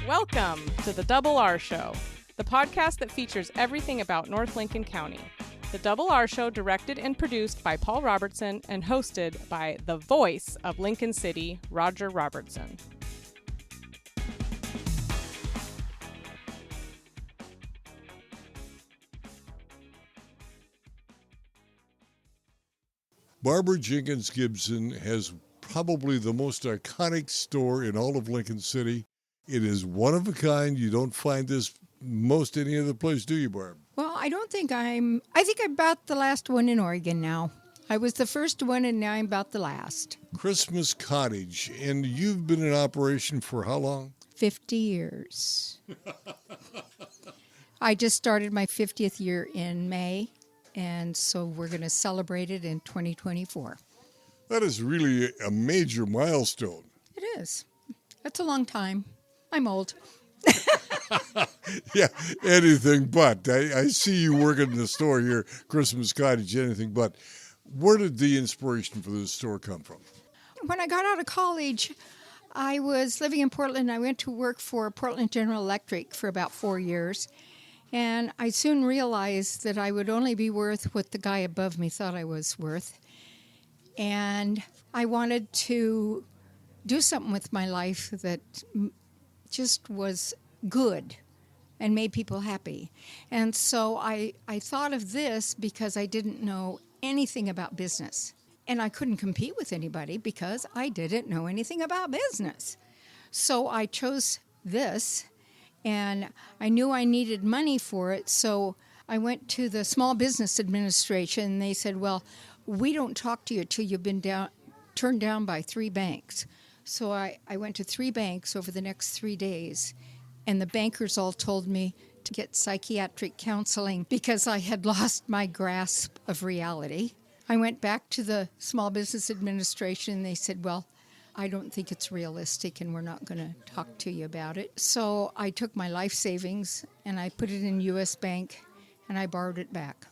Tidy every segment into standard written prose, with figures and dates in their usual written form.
Welcome to the Double R Show, the podcast that features everything about North Lincoln County. The Double R Show, directed and produced by Paul Robertson and hosted by the voice of Lincoln City, Roger Robertson. Barbara Jenkins Gibson has probably the most iconic store in all of Lincoln City. It is one of a kind. You don't find this most any other place, do you, Barb? Well, I think I'm about the last one in Oregon now. I was the first one, and now I'm about the last. Christmas Cottage, and you've been in operation for how long? 50 years. I just started my 50th year in May, and so we're going to celebrate it in 2024. That is really a major milestone. It is. That's a long time. I'm old. Yeah, anything but. I see you working in the store here, Christmas Cottage, anything but. Where did the inspiration for this store come from? When I got out of college, I was living in Portland. I went to work for Portland General Electric for about 4 years. And I soon realized that I would only be worth what the guy above me thought I was worth. And I wanted to do something with my life that just was good and made people happy. And so I thought of this because I didn't know anything about business. And I couldn't compete with anybody because I didn't know anything about business. So I chose this, and I knew I needed money for it. So I went to the Small Business Administration, and they said, well, we don't talk to you till you've been turned down by 3 banks. So I went to 3 banks over the next 3 days, and the bankers all told me to get psychiatric counseling because I had lost my grasp of reality. I went back to the Small Business Administration, and they said, well, I don't think it's realistic, and we're not going to talk to you about it. So I took my life savings, and I put it in U.S. Bank, and I borrowed it back.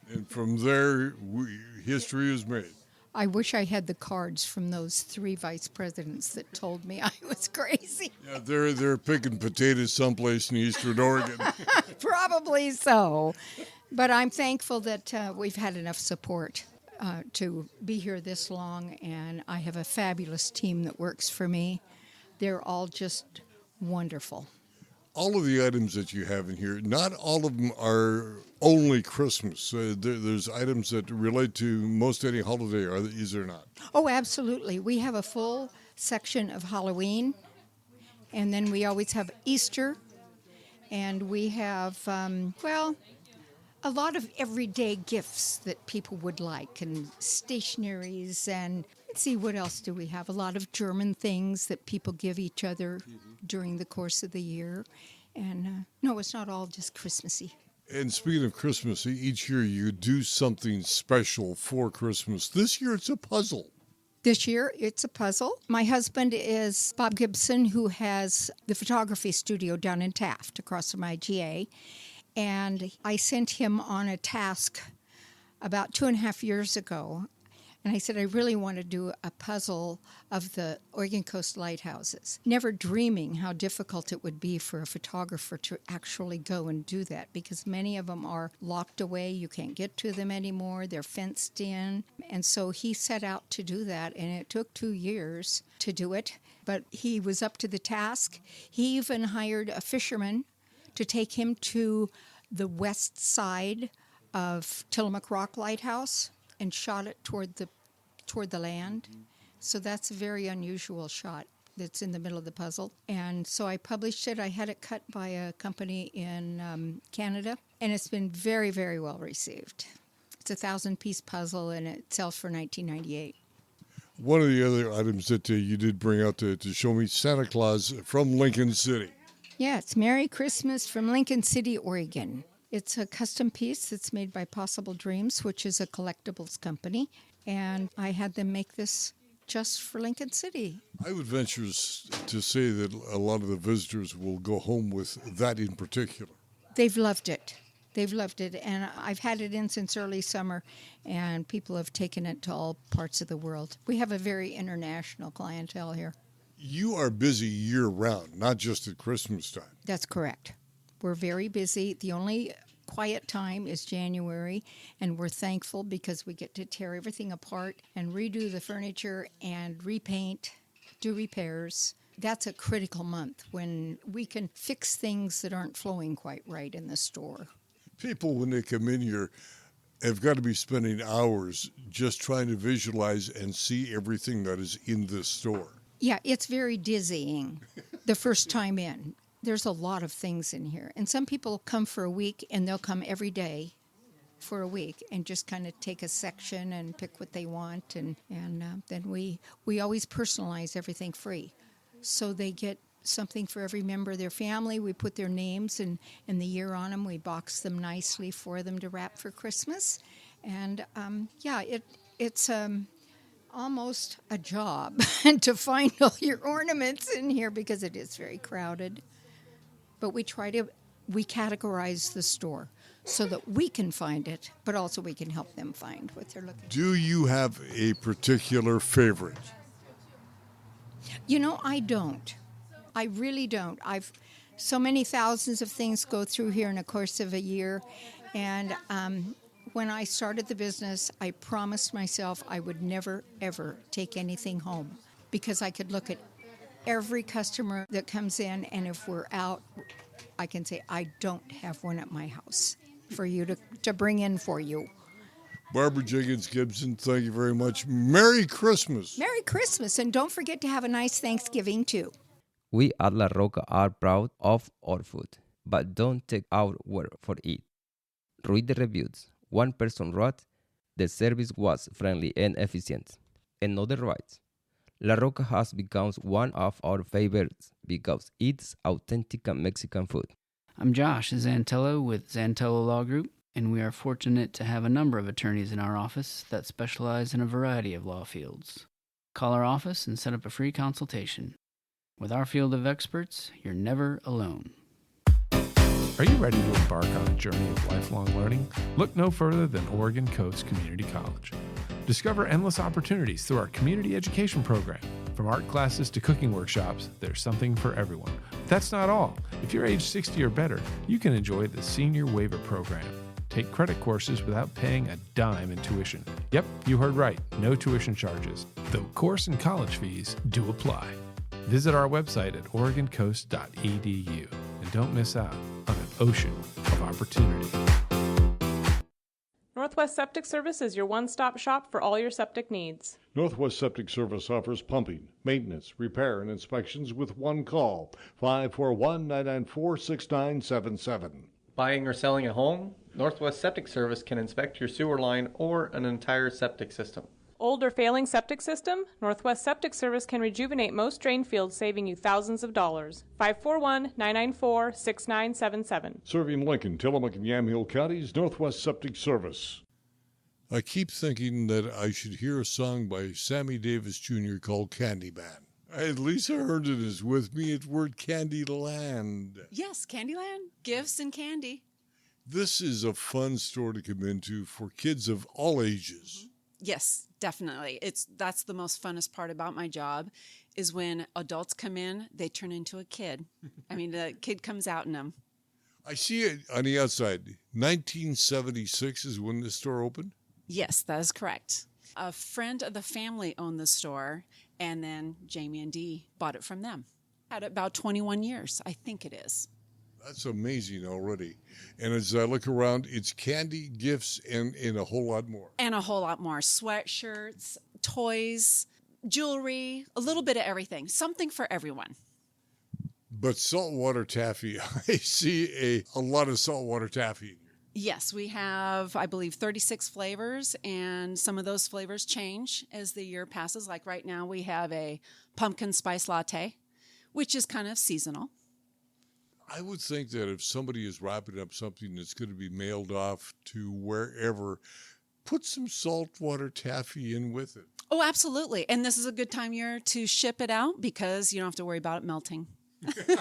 And from there, history is made. I wish I had the cards from those 3 vice presidents that told me I was crazy. Yeah, they're picking potatoes someplace in eastern Oregon. Probably so. But I'm thankful that we've had enough support to be here this long, and I have a fabulous team that works for me. They're all just wonderful. All of the items that you have in here, not all of them are only Christmas. There's items that relate to most any holiday, is there not? Oh, absolutely. We have a full section of Halloween, and then we always have Easter, and we have, a lot of everyday gifts that people would like, and stationaries, and let's see, what else do we have? A lot of German things that people give each other during the course of the year. And no, it's not all just Christmassy. And speaking of Christmas, each year you do something special for Christmas. This year it's a puzzle. This year it's a puzzle. My husband is Bob Gibson, who has the photography studio down in Taft across from IGA. And I sent him on a task about 2.5 years ago. And I said, I really want to do a puzzle of the Oregon Coast lighthouses, never dreaming how difficult it would be for a photographer to actually go and do that, because many of them are locked away. You can't get to them anymore. They're fenced in. And so he set out to do that, and it took 2 years to do it. But he was up to the task. He even hired a fisherman to take him to the west side of Tillamook Rock Lighthouse and shot it toward the land. So that's a very unusual shot that's in the middle of the puzzle. And so I published it. I had it cut by a company in Canada, and it's been very, very well received. It's a 1,000-piece puzzle, and it sells for $19.98. One of the other items that you did bring out to show me, Santa Claus from Lincoln City. Yeah, it's Merry Christmas from Lincoln City, Oregon. It's a custom piece that's made by Possible Dreams, which is a collectibles company. And I had them make this just for Lincoln City. I would venture to say that a lot of the visitors will go home with that in particular. They've loved it. They've loved it. And I've had it in since early summer, and people have taken it to all parts of the world. We have a very international clientele here. You are busy year-round, not just at Christmas time. That's correct. We're very busy. The only quiet time is January, and we're thankful because we get to tear everything apart and redo the furniture and repaint, do repairs. That's a critical month when we can fix things that aren't flowing quite right in the store. People, when they come in here, have got to be spending hours just trying to visualize and see everything that is in this store. Yeah, it's very dizzying the first time in. There's a lot of things in here. And some people come for a week, and they'll come every day for a week and just kind of take a section and pick what they want. And then we always personalize everything free. So they get something for every member of their family. We put their names and the year on them. We box them nicely for them to wrap for Christmas. And, it's almost a job to find all your ornaments in here because it is very crowded. But we categorize the store so that we can find it, but also we can help them find what they're looking for. Do you have a particular favorite? You know, I don't. I really don't. So many thousands of things go through here in the course of a year. And when I started the business, I promised myself I would never, ever take anything home because I could look at every customer that comes in, and if we're out, I can say, I don't have one at my house for you to bring in for you. Barbara Jenkins Gibson, thank you very much. Merry Christmas. Merry Christmas, and don't forget to have a nice Thanksgiving, too. We at La Roca are proud of our food, but don't take our word for it. Read the reviews. One person wrote, the service was friendly and efficient. Another writes, La Roca has become one of our favorites because it's authentic Mexican food. I'm Josh Zantello with Zantello Law Group, and we are fortunate to have a number of attorneys in our office that specialize in a variety of law fields. Call our office and set up a free consultation. With our field of experts, you're never alone. Are you ready to embark on a journey of lifelong learning? Look no further than Oregon Coast Community College. Discover endless opportunities through our community education program. From art classes to cooking workshops, there's something for everyone. But that's not all. If you're age 60 or better, you can enjoy the Senior Waiver Program. Take credit courses without paying a dime in tuition. Yep, you heard right. No tuition charges, though course and college fees do apply. Visit our website at oregoncoast.edu and don't miss out on an ocean of opportunity. Northwest Septic Service is your one-stop shop for all your septic needs. Northwest Septic Service offers pumping, maintenance, repair, and inspections with one call, 541-994-6977. Buying or selling a home? Northwest Septic Service can inspect your sewer line or an entire septic system. Old or failing septic system? Northwest Septic Service can rejuvenate most drain fields, saving you thousands of dollars. 541-994-6977. Serving Lincoln, Tillamook, and Yamhill counties, Northwest Septic Service. I keep thinking that I should hear a song by Sammy Davis Jr. called Candyman. At least I heard it is with me at word Candyland. Yes, Candyland, gifts and candy. This is a fun store to come into for kids of all ages. Yes, definitely. That's the most funnest part about my job is when adults come in, they turn into a kid. I mean, the kid comes out in them. I see it on the outside. 1976 is when this store opened? Yes, that is correct. A friend of the family owned the store, and then Jamie and Dee bought it from them. Had it about 21 years, I think it is. That's amazing already. And as I look around, it's candy, gifts, and a whole lot more. And a whole lot more. Sweatshirts, toys, jewelry, a little bit of everything. Something for everyone. But saltwater taffy, I see a lot of saltwater taffy in here. Yes, we have, I believe, 36 flavors, and some of those flavors change as the year passes. Like right now, we have a pumpkin spice latte, which is kind of seasonal. I would think that if somebody is wrapping up something that's going to be mailed off to wherever, put some saltwater taffy in with it. Oh, absolutely. And this is a good time of year to ship it out because you don't have to worry about it melting. I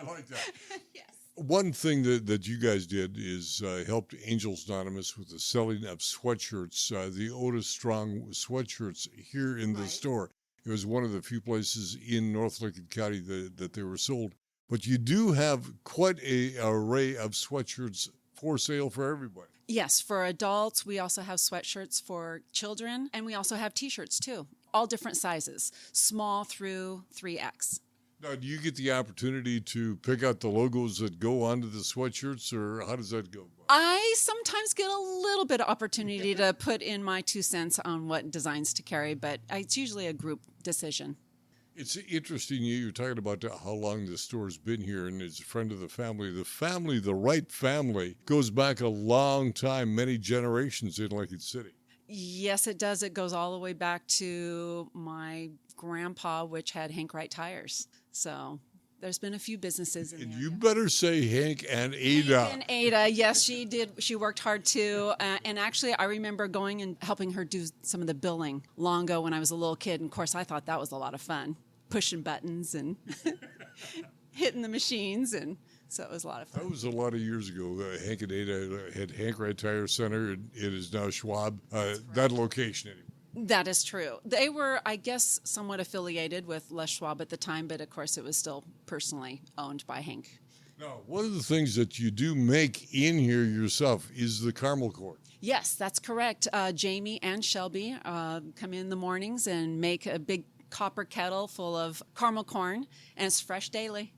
like that. Yes. One thing that you guys did is helped Angels Anonymous with the selling of sweatshirts, the Otis Strong sweatshirts here in the store. It was one of the few places in North Lincoln County that they were sold. But you do have quite an array of sweatshirts for sale for everybody. Yes, for adults. We also have sweatshirts for children, and we also have T-shirts too, all different sizes, small through 3X. Now, do you get the opportunity to pick out the logos that go onto the sweatshirts, or how does that go? I sometimes get a little bit of opportunity to put in my 2 cents on what designs to carry, but it's usually a group decision. It's interesting you're talking about how long the store's been here, and it's a friend of the family. The Wright family, goes back a long time, many generations in Lincoln City. Yes, it does. It goes all the way back to my grandpa, which had Hank Wright tires. So there's been a few businesses in there. And you better say Hank and Ada. Hank and Ada, yes, she did. She worked hard too. And actually, I remember going and helping her do some of the billing long ago when I was a little kid. And of course, I thought that was a lot of fun, pushing buttons and hitting the machines. And so it was a lot of fun. That was a lot of years ago. Hank and Ada had Hank Wright Tire Center, and it is now Schwab. That location, anyway. That is true. They were, I guess, somewhat affiliated with Les Schwab at the time, but of course it was still personally owned by Hank. Now, one of the things that you do make in here yourself is the caramel corn. Yes, that's correct. Jamie and Shelby come in the mornings and make a big copper kettle full of caramel corn, and it's fresh daily.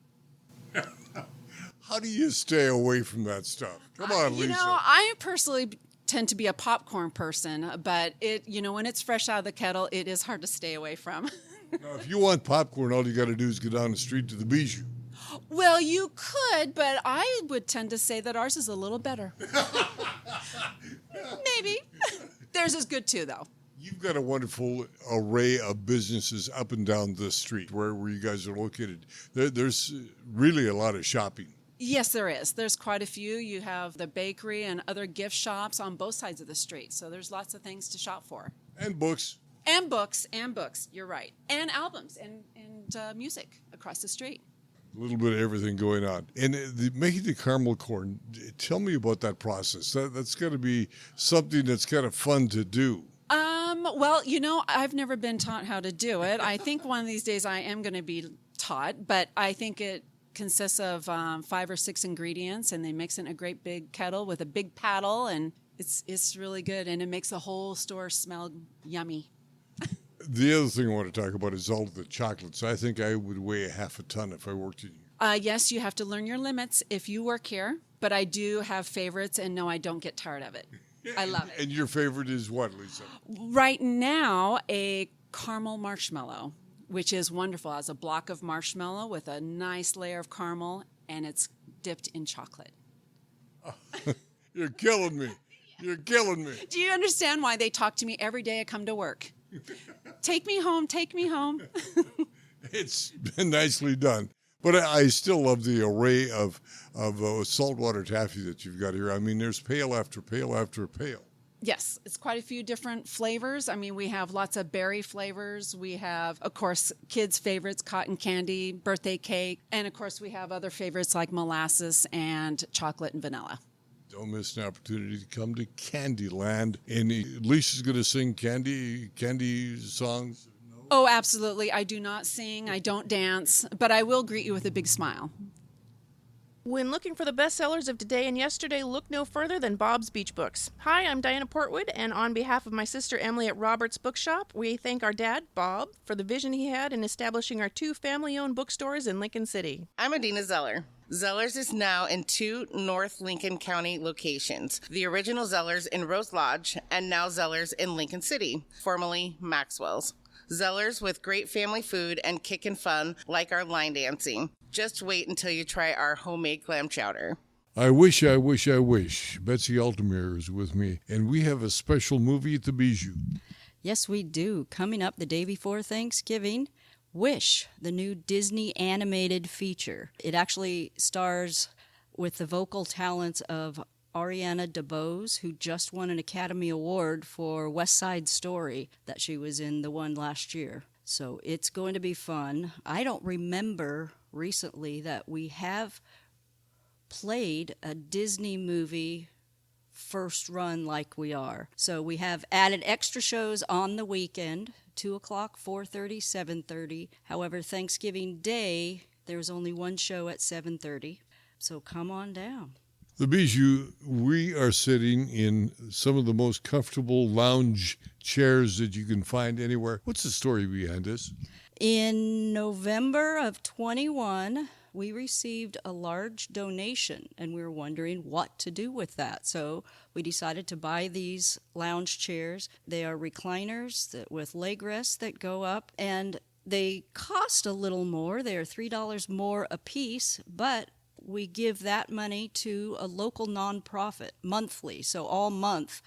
How do you stay away from that stuff? Come on, Lisa. You know, I personally tend to be a popcorn person, but when it's fresh out of the kettle, it is hard to stay away from. Now, if you want popcorn, all you got to do is go down the street to the Bijou. Well, you could, but I would tend to say that ours is a little better. Maybe. Theirs is good too, though. You've got a wonderful array of businesses up and down the street where you guys are located. There's really a lot of shopping. Yes, there is. There's quite a few. You have the bakery and other gift shops on both sides of the street. So there's lots of things to shop for. And books. And books. You're right. And albums and music across the street. A little bit of everything going on. And making the caramel corn, tell me about that process. That's got to be something that's kind of fun to do. Well, I've never been taught how to do it. I think one of these days I am going to be taught, but I think it consists of 5 or 6 ingredients, and they mix it in a great big kettle with a big paddle, and it's really good, and it makes the whole store smell yummy. The other thing I want to talk about is all of the chocolates. I think I would weigh a half a ton if I worked in here. Yes, you have to learn your limits if you work here, but I do have favorites, and no, I don't get tired of it. I love it. And your favorite is what, Lisa? Right now, a caramel marshmallow, which is wonderful. It has a block of marshmallow with a nice layer of caramel, and it's dipped in chocolate. You're killing me. You're killing me. Do you understand why they talk to me every day I come to work? Take me home, take me home. It's been nicely done. But I still love the array of saltwater taffy that you've got here. I mean, there's pail after pail after pail. Yes, it's quite a few different flavors. I mean, we have lots of berry flavors. We have, of course, kids' favorites, cotton candy, birthday cake. And, of course, we have other favorites like molasses and chocolate and vanilla. Don't miss an opportunity to come to Candyland. And Lisa's going to sing candy songs. No? Oh, absolutely. I do not sing. I don't dance. But I will greet you with a big smile. When looking for the bestsellers of today and yesterday, look no further than Bob's Beach Books. Hi, I'm Diana Portwood, and on behalf of my sister Emily at Robert's Bookshop, we thank our dad, Bob, for the vision he had in establishing our 2 family-owned bookstores in Lincoln City. I'm Adina Zeller. Zellers is now in 2 North Lincoln County locations. The original Zellers in Rose Lodge and now Zellers in Lincoln City, formerly Maxwell's. Zellers with great family food and kickin' fun like our line dancing. Just wait until you try our homemade clam chowder. I wish. Betsy Altamir is with me, and we have a special movie at the Bijou. Yes, we do. Coming up the day before Thanksgiving, Wish, the new Disney animated feature. It actually stars with the vocal talents of Ariana DeBose, who just won an Academy Award for West Side Story that she was in the one last year. So it's going to be fun. I don't remember recently that we have played a Disney movie first run like we are. So we have added extra shows on the weekend, 2 o'clock, 4:30, 7:30. However, Thanksgiving Day, there's only one show at 7:30. So come on down. The Bijou, we are sitting in some of the most comfortable lounge chairs that you can find anywhere. What's the story behind this? In November of 21, we received a large donation, and we were wondering what to do with that. So we decided to buy these lounge chairs. They are recliners with leg rests that go up, and they cost a little more. They are $3 more a piece, but we give that money to a local nonprofit monthly. So all month,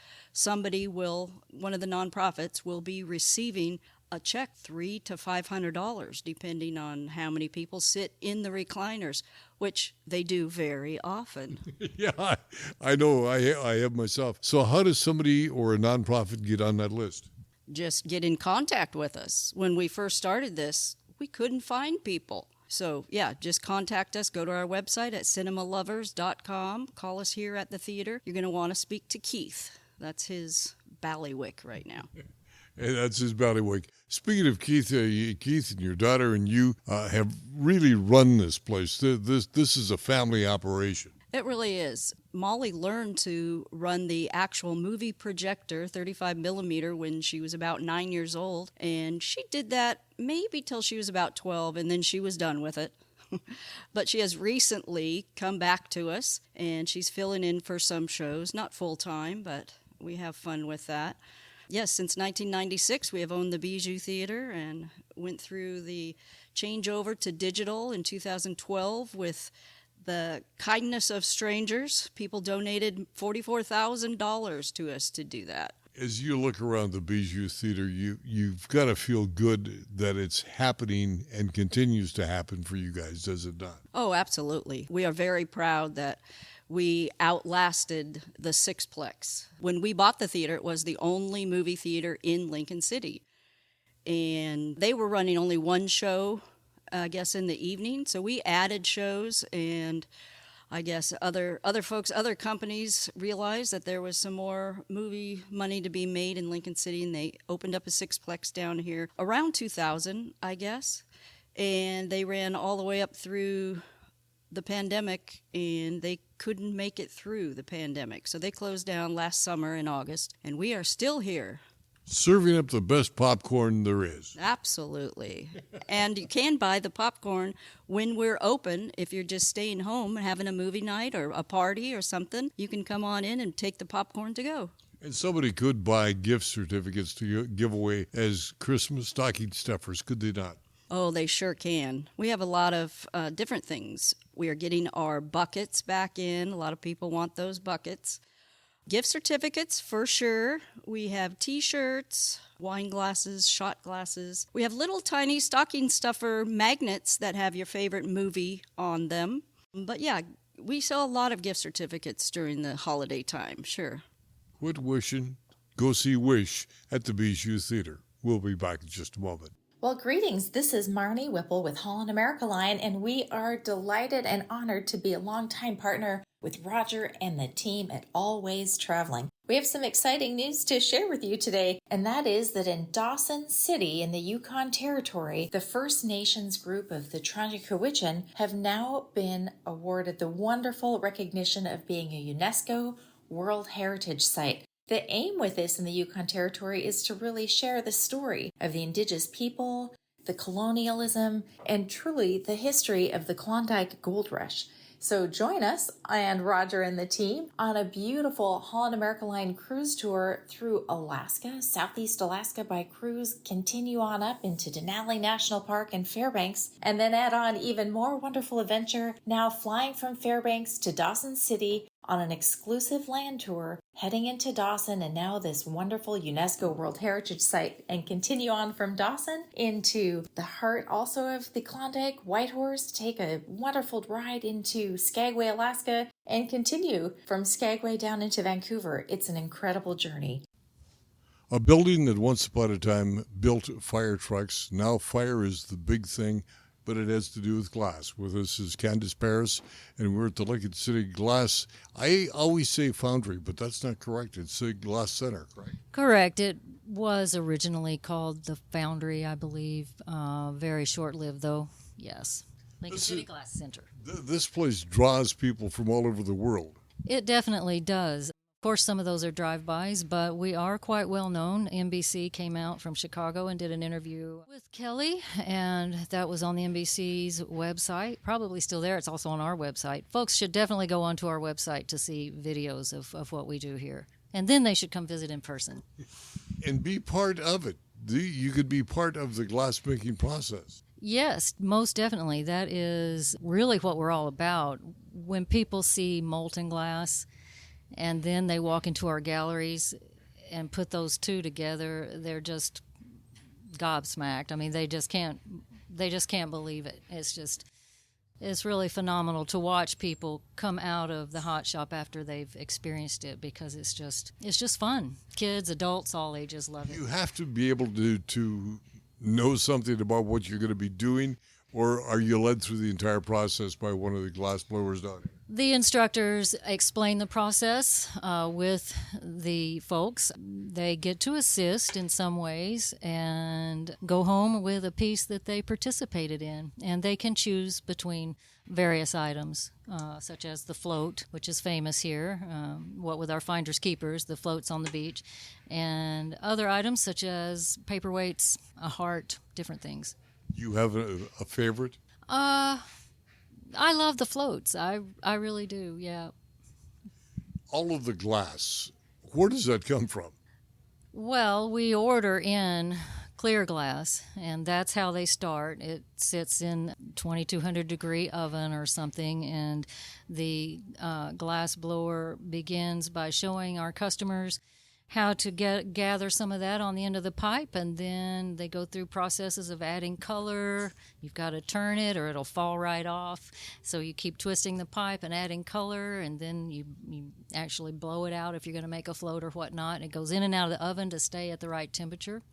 one of the nonprofits will be receiving a check, $300 to $500, depending on how many people sit in the recliners, which they do very often. Yeah, I know. I have myself. So how does somebody or a nonprofit get on that list? Just get in contact with us. When we first started this, we couldn't find people. So, yeah, just contact us. Go to our website at cinemalovers.com. Call us here at the theater. You're going to want to speak to Keith. That's his ballywick right now. And that's his ballywick. Speaking of Keith, Keith and your daughter and you have really run this place. This is a family operation. It really is. Molly learned to run the actual movie projector, 35 millimeter, when she was about 9 years old. And she did that maybe till she was about 12, and then she was done with it. But she has recently come back to us, and she's filling in for some shows, not full-time, but we have fun with that. Yes, since 1996, we have owned the Bijou Theatre and went through the changeover to digital in 2012 with the kindness of strangers. People donated $44,000 to us to do that. As you look around the Bijou Theatre, you've got to feel good that it's happening and continues to happen for you guys, does it not? Oh, absolutely. We are very proud that we outlasted the Sixplex. When we bought the theater, it was the only movie theater in Lincoln City. And they were running only one show, I guess, in the evening. So we added shows, and I guess other folks, other companies realized that there was some more movie money to be made in Lincoln City, and they opened up a Sixplex down here around 2000, I guess. And they ran all the way up through the pandemic, and they couldn't make it through the pandemic. So they closed down last summer in August, and we are still here. Serving up the best popcorn there is. Absolutely. And you can buy the popcorn when we're open. If you're just staying home and having a movie night or a party or something, you can come on in and take the popcorn to go. And somebody could buy gift certificates to give away as Christmas stocking stuffers, could they not? Oh, they sure can. We have a lot of different things. We are getting our buckets back in. A lot of people want those buckets. Gift certificates, for sure. We have T-shirts, wine glasses, shot glasses. We have little tiny stocking stuffer magnets that have your favorite movie on them. But yeah, we sell a lot of gift certificates during the holiday time, sure. Quit wishing. Go see Wish at the Bijou Theatre. We'll be back in just a moment. Well, greetings. This is Marnie Whipple with Holland America Line, and we are delighted and honored to be a longtime partner with Roger and the team at Always Traveling. We have some exciting news to share with you today, and that is that in Dawson City in the Yukon Territory, the First Nations group of the Tronjekowichan have now been awarded the wonderful recognition of being a UNESCO World Heritage Site. The aim with this in the Yukon Territory is to really share the story of the Indigenous people, the colonialism, and truly the history of the Klondike Gold Rush. So join us and Roger and the team on a beautiful Holland America Line cruise tour through Alaska, Southeast Alaska by cruise, continue on up into Denali National Park and Fairbanks, and then add on even more wonderful adventure, now flying from Fairbanks to Dawson City on an exclusive land tour, heading into Dawson and now this wonderful UNESCO World Heritage Site, and continue on from Dawson into the heart also of the Klondike, Whitehorse, take a wonderful ride into Skagway, Alaska, and continue from Skagway down into Vancouver. It's an incredible journey. A building that once upon a time built fire trucks. Now fire is the big thing. but it has to do with glass. With us is Candace Paris, and we're at the Lincoln City Glass. I always say Foundry, but that's not correct. It's a Glass Center, correct? Correct. It was originally called the Foundry, I believe. Very short-lived, though. Yes. Lincoln City Glass Center. This place draws people from all over the world. It definitely does. Of course, some of those are drive-bys, but we are quite well known. NBC came out from Chicago and did an interview with Kelly, and that was on the NBC's website. Probably still there. It's also on our website. Folks should definitely go onto our website to see videos of what we do here. And then they should come visit in person. And be part of it. You could be part of the glass-making process. Yes, most definitely. That is really what we're all about. When people see molten glass and then they walk into our galleries and put those two together, they're just gobsmacked. I mean, they just can't believe it. It's really phenomenal to watch people come out of the hot shop after they've experienced it, because it's just fun. Kids, adults, all ages love it. You have to be able to know something about what you're going to be doing, or are you led through the entire process by one of the glass blowers down here? The instructors explain the process with the folks. They get to assist in some ways and go home with a piece that they participated in. And they can choose between various items, such as the float, which is famous here, what with our finders keepers, the floats on the beach, and other items such as paperweights, a heart, different things. You have a favorite? I love the floats. I really do, yeah. All of the glass, where does that come from? Well, we order in clear glass, and that's how they start. It sits in 2200 degree oven or something, and the glass blower begins by showing our customers how to gather some of that on the end of the pipe, and then they go through processes of adding color. You've got to turn it or it'll fall right off. So you keep twisting the pipe and adding color, and then you actually blow it out if you're going to make a float or whatnot. It goes in and out of the oven to stay at the right temperature.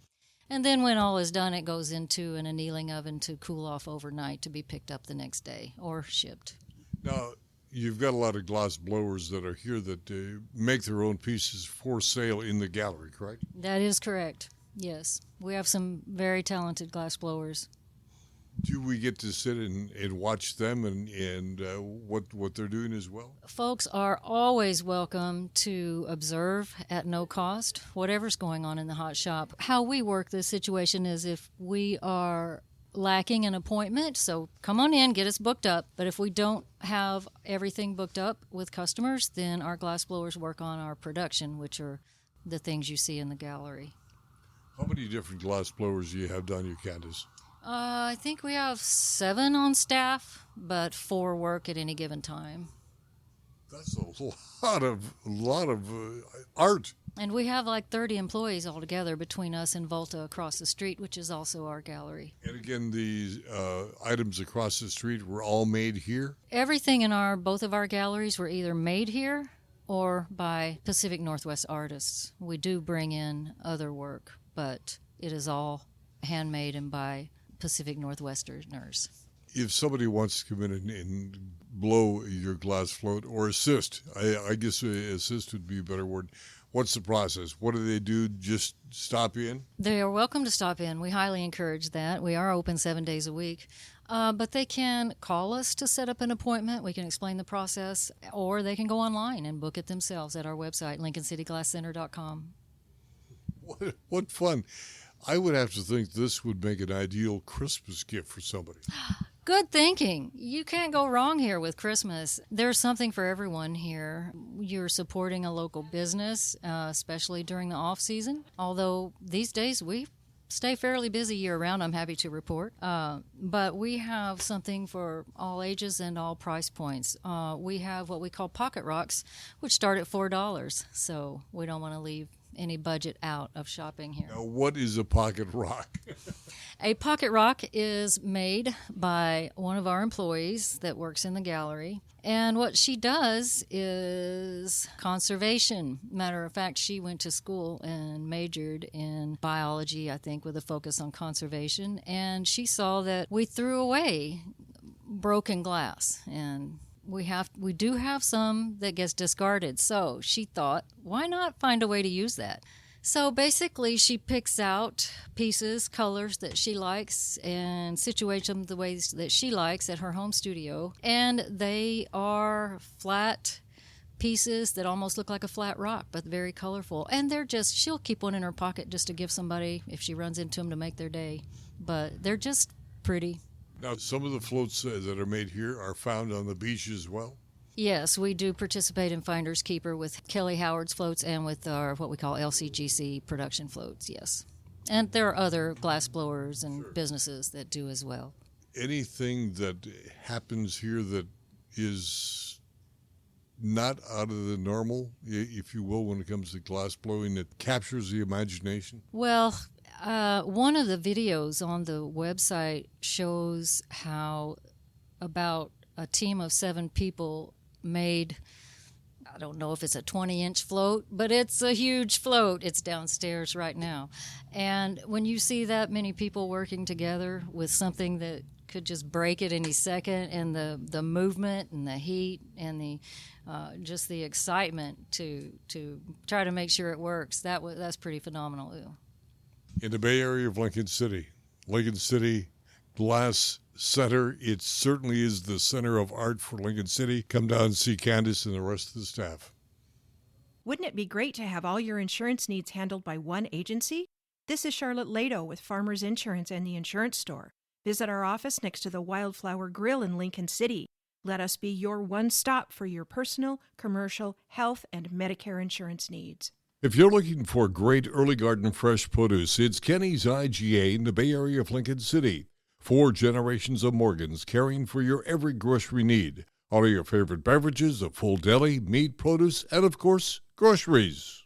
And then when all is done, it goes into an annealing oven to cool off overnight to be picked up the next day or shipped. Now, you've got a lot of glass blowers that are here that make their own pieces for sale in the gallery, correct? That is correct, yes. We have some very talented glass blowers. Do we get to sit and watch them and what they're doing as well? Folks are always welcome to observe at no cost whatever's going on in the hot shop. How we work this situation is if we are lacking an appointment, so come on in, get us booked up. But if we don't have everything booked up with customers, then our glass blowers work on our production, which are the things you see in the gallery. How many different glass blowers do you have down here, Candace? I think we have 7 on staff, but 4 work at any given time. That's a lot of art. And we have like 30 employees altogether between us and Volta across the street, which is also our gallery. And again, the items across the street were all made here? Everything in both of our galleries were either made here or by Pacific Northwest artists. We do bring in other work, but it is all handmade and by Pacific Northwesterners. If somebody wants to come in and blow your glass float or assist, I guess assist would be a better word. What's the process? What do they do? Just stop in? They are welcome to stop in. We highly encourage that. We are open 7 days a week. But they can call us to set up an appointment. We can explain the process, or they can go online and book it themselves at our website, LincolnCityGlassCenter.com. What fun. I would have to think this would make an ideal Christmas gift for somebody. Good thinking. You can't go wrong here with Christmas. There's something for everyone here. You're supporting a local business, especially during the off-season. Although these days we stay fairly busy year-round, I'm happy to report. But we have something for all ages and all price points. We have what we call pocket rocks, which start at $4. So we don't want to leave any budget out of shopping here. Now, what is a pocket rock? A pocket rock is made by one of our employees that works in the gallery. And what she does is conservation. Matter of fact, she went to school and majored in biology, I think, with a focus on conservation. And she saw that we threw away broken glass, and we do have some that gets discarded. So she thought, why not find a way to use that? So basically, she picks out pieces, colors that she likes, and situates them the ways that she likes at her home studio. And they are flat pieces that almost look like a flat rock, but very colorful. And she'll keep one in her pocket just to give somebody if she runs into them to make their day. But they're just pretty. Now, some of the floats that are made here are found on the beach as well? Yes, we do participate in Finders Keeper with Kelly Howard's floats and with our what we call LCGC production floats, yes. And there are other glass blowers and businesses that do as well. Anything that happens here that is not out of the normal, if you will, when it comes to glass blowing, that captures the imagination? Well, one of the videos on the website shows how about a team of 7 people made, I don't know if it's a 20-inch float, but it's a huge float. It's downstairs right now. And when you see that many people working together with something that could just break at any second, and the movement and the heat and the just the excitement to try to make sure it works, that's pretty phenomenal. In the Bay Area of Lincoln City Glass Center, it certainly is the center of art for Lincoln City. Come down and see Candace and the rest of the staff. Wouldn't it be great to have all your insurance needs handled by one agency? This is Charlotte Lado with Farmers Insurance and the Insurance Store. Visit our office next to the Wildflower Grill in Lincoln City. Let us be your one stop for your personal, commercial, health, and Medicare insurance needs. If you're looking for great early garden fresh produce, it's Kenny's IGA in the Bay Area of Lincoln City. 4 generations of Morgans caring for your every grocery need. All of your favorite beverages, a full deli, meat, produce, and of course, groceries.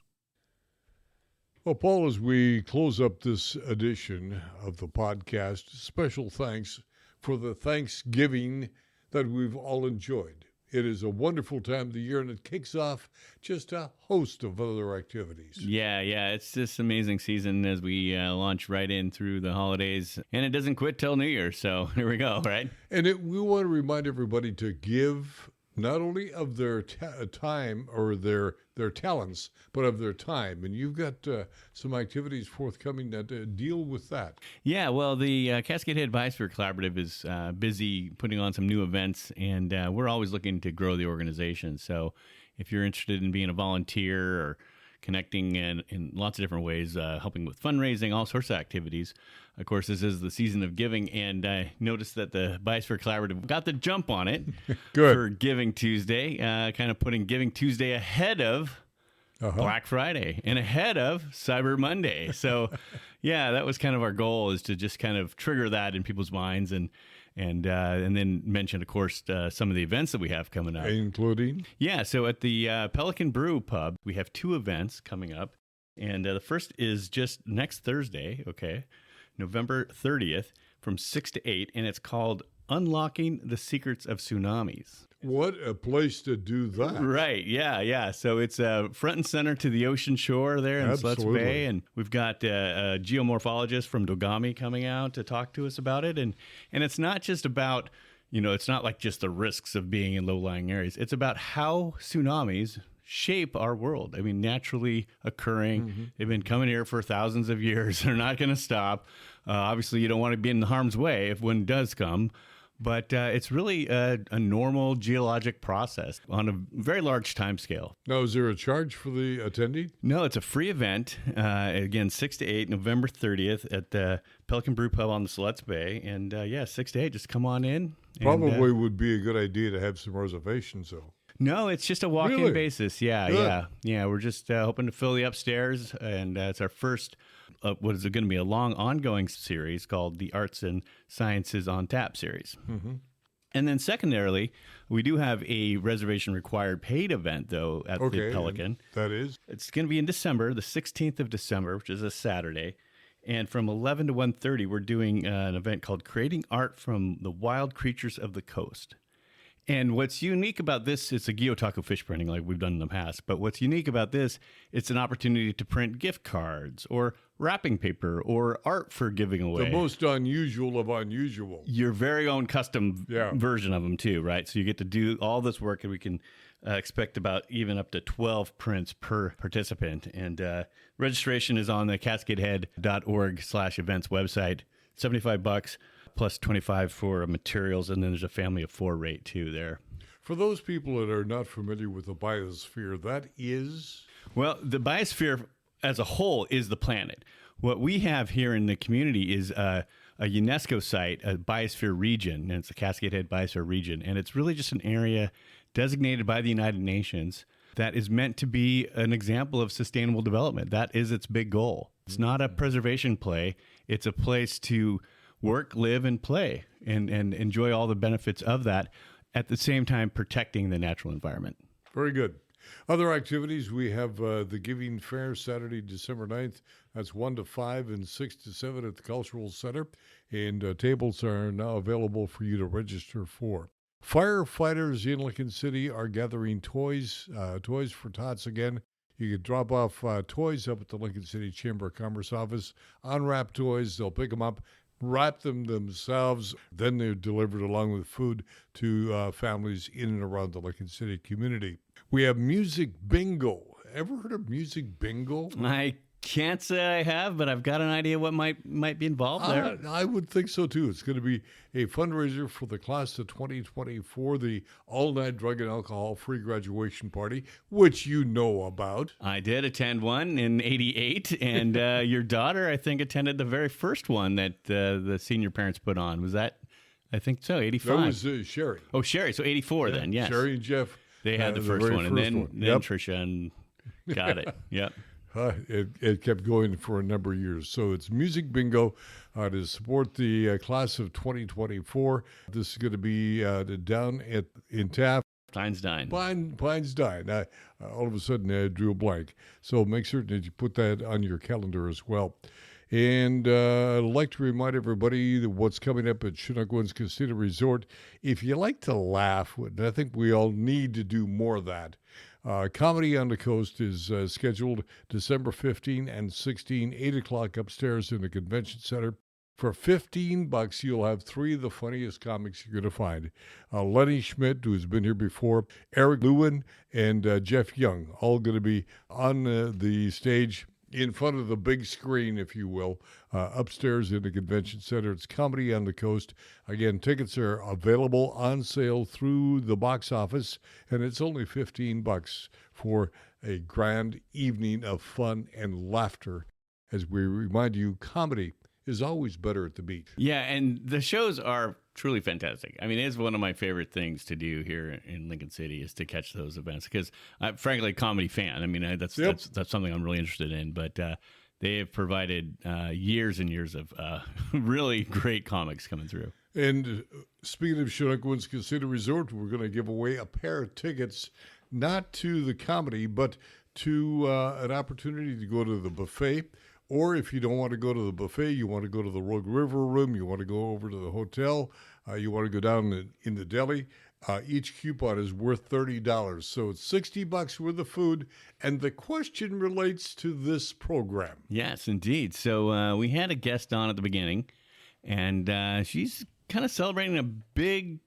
Well, Paul, as we close up this edition of the podcast, special thanks for the Thanksgiving that we've all enjoyed. It is a wonderful time of the year, and it kicks off just a host of other activities. Yeah, it's this amazing season as we launch right in through the holidays, and it doesn't quit till New Year, so here we go, right? And we want to remind everybody to give not only of their time or their talents, but of their time. And you've got some activities forthcoming that deal with that. Yeah, well, the Cascade Head Biosphere Collaborative is busy putting on some new events, and we're always looking to grow the organization. So if you're interested in being a volunteer or connecting in lots of different ways, helping with fundraising, all sorts of activities. Of course, this is the season of giving, and I noticed that the Biosphere Collaborative got the jump on it for Giving Tuesday, kind of putting Giving Tuesday ahead of Black Friday and ahead of Cyber Monday. So, yeah, that was kind of our goal, is to just kind of trigger that in people's minds and then mention, of course, some of the events that we have coming up. Including? Yeah, so at the Pelican Brew Pub, we have 2 events coming up. And the first is just next Thursday, November 30th from 6 to 8, and it's called Unlocking the Secrets of Tsunamis. What a place to do that. Right, yeah. So it's front and center to the ocean shore there in Sluts Bay, and we've got a geomorphologist from Dogami coming out to talk to us about it. And it's not just about, it's not like just the risks of being in low-lying areas. It's about how tsunamis shape our world. I mean, naturally occurring. Mm-hmm. They've been coming here for thousands of years. They're not going to stop. Obviously, you don't want to be in harm's way if one does come. But it's really a normal geologic process on a very large time scale. Now, is there a charge for the attendee? No, it's a free event. Again, 6 to 8, November 30th at the Pelican Brew Pub on the Sluts Bay. And 6 to 8, just come on in. Probably would be a good idea to have some reservations, though. No, it's just a walk-in basis. Yeah. We're just hoping to fill the upstairs, and it's our first, what is it going to be, a long ongoing series called the Arts and Sciences on Tap series. Mm-hmm. And then secondarily, we do have a reservation required paid event, though, at the Pelican. That is? It's going to be in December, the 16th of December, which is a Saturday. And from 11 to 1:30, we're doing an event called Creating Art from the Wild Creatures of the Coast. And what's unique about this, it's a Gyotaku fish printing like we've done in the past, but what's unique about this, it's an opportunity to print gift cards or wrapping paper or art for giving away. The most unusual of unusual. Your very own custom version of them too, right? So you get to do all this work, and we can expect about even up to 12 prints per participant. And registration is on the cascadehead.org/events website. $75 plus 25 for materials, and then there's a family of 4 rate too there. For those people that are not familiar with the biosphere, that is? Well, the biosphere as a whole is the planet. What we have here in the community is a UNESCO site, a biosphere region, and it's the Cascade Head Biosphere Region, and it's really just an area designated by the United Nations that is meant to be an example of sustainable development. That is its big goal. It's not a preservation play. It's a place to work, live, and play and enjoy all the benefits of that, at the same time protecting the natural environment. Very good. Other activities, we have the Giving Fair Saturday, December 9th. That's 1 to 5 and 6 to 7 at the Cultural Center. And tables are now available for you to register for. Firefighters in Lincoln City are gathering toys for tots again. You can drop off toys up at the Lincoln City Chamber of Commerce office. Unwrapped toys, they'll pick them up, wrap them themselves, then they're delivered along with food to families in and around the Lincoln City community. We have music bingo. Ever heard of music bingo? I can't say I have, but I've got an idea what might be involved there. I would think so, too. It's going to be a fundraiser for the class of 2024, the all-night drug and alcohol-free graduation party, which you know about. I did attend one in 88, and your daughter, I think, attended the very first one that the senior parents put on. Was that, I think so, 85? That was Sherry. Oh, Sherry, so 84 then, yes. Sherry and Jeff. They had the first one, and then Tricia and got it. Yep. It kept going for a number of years. So it's music bingo to support the class of 2024. This is going to be down in Taft. Pines Dine. Pines Dine. All of a sudden, I drew a blank. So make certain that you put that on your calendar as well. And I'd like to remind everybody that what's coming up at Chinook Winds Casino Resort. If you like to laugh, and I think we all need to do more of that, Comedy on the Coast is scheduled December 15 and 16, 8 o'clock upstairs in the Convention Center. For $15, you'll have 3 of the funniest comics you're going to find. Lenny Schmidt, who's been here before, Eric Lewin, and Jeff Young, all going to be on the stage in front of the big screen, if you will, upstairs in the Convention Center. It's Comedy on the Coast. Again, tickets are available on sale through the box office, and it's only $15 for a grand evening of fun and laughter. As we remind you, comedy is always better at the beat. Yeah, and the shows are truly fantastic. I mean, it's one of my favorite things to do here in Lincoln City is to catch those events because I'm frankly a comedy fan. I mean, that's something I'm really interested in, but they have provided years and years of really great comics coming through. And speaking of Chinook Winds Casino Resort, we're going to give away a pair of tickets, not to the comedy, but to an opportunity to go to the buffet. Or if you don't want to go to the buffet, you want to go to the Rogue River Room, you want to go over to the hotel, you want to go down in the deli, each coupon is worth $30. So it's $60 worth of food. And the question relates to this program. Yes, indeed. So we had a guest on at the beginning, and she's kind of celebrating a big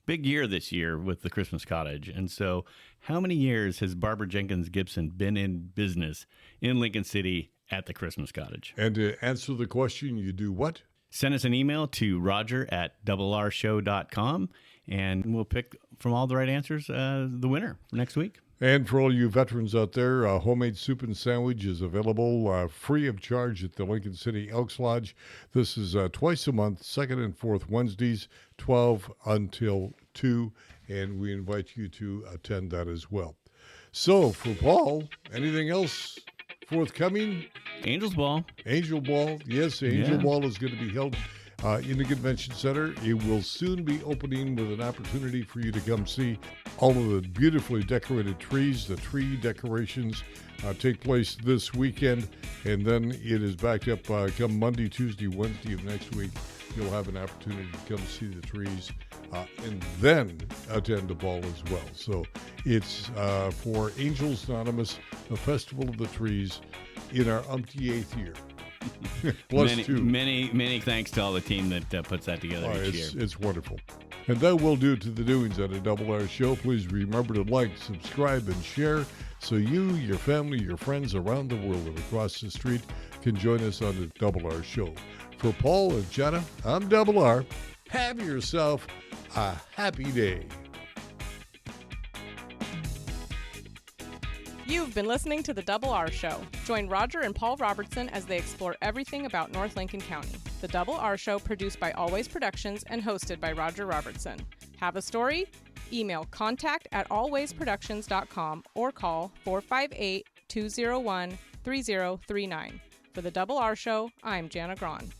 year this year with the Christmas Cottage. And so how many years has Barbara Jenkins Gibson been in business in Lincoln City at the Christmas Cottage? And to answer the question, you do what? Send us an email to roger@RRshow.com, and we'll pick from all the right answers the winner for next week. And for all you veterans out there, homemade soup and sandwich is available free of charge at the Lincoln City Elks Lodge. This is twice a month, second and fourth Wednesdays, 12 until 2, and we invite you to attend that as well. So, for Paul, anything else forthcoming? Angel's Ball. Angel Ball, yes, Angel Ball is going to be held in the convention center. It will soon be opening with an opportunity for you to come see all of the beautifully decorated trees. The tree decorations take place this weekend, and then it is back up come Monday, Tuesday, Wednesday of next week. You'll have an opportunity to come see the trees and then attend the ball as well. So it's for Angels Anonymous, a Festival of the Trees in our umpty-eighth year. Plus two. Many thanks to all the team that puts that together each year. It's wonderful. And that will do it to the doings on a Double R Show. Please remember to like, subscribe, and share so you, your family, your friends around the world and across the street can join us on the Double R Show. For Paul and Jenna, I'm Double R. Have yourself a happy day. You've been listening to The Double R Show. Join Roger and Paul Robertson as they explore everything about North Lincoln County. The Double R Show, produced by Always Productions and hosted by Roger Robertson. Have a story? Email contact@alwaysproductions.com or call 458-201-3039. For The Double R Show, I'm Jana Grawn.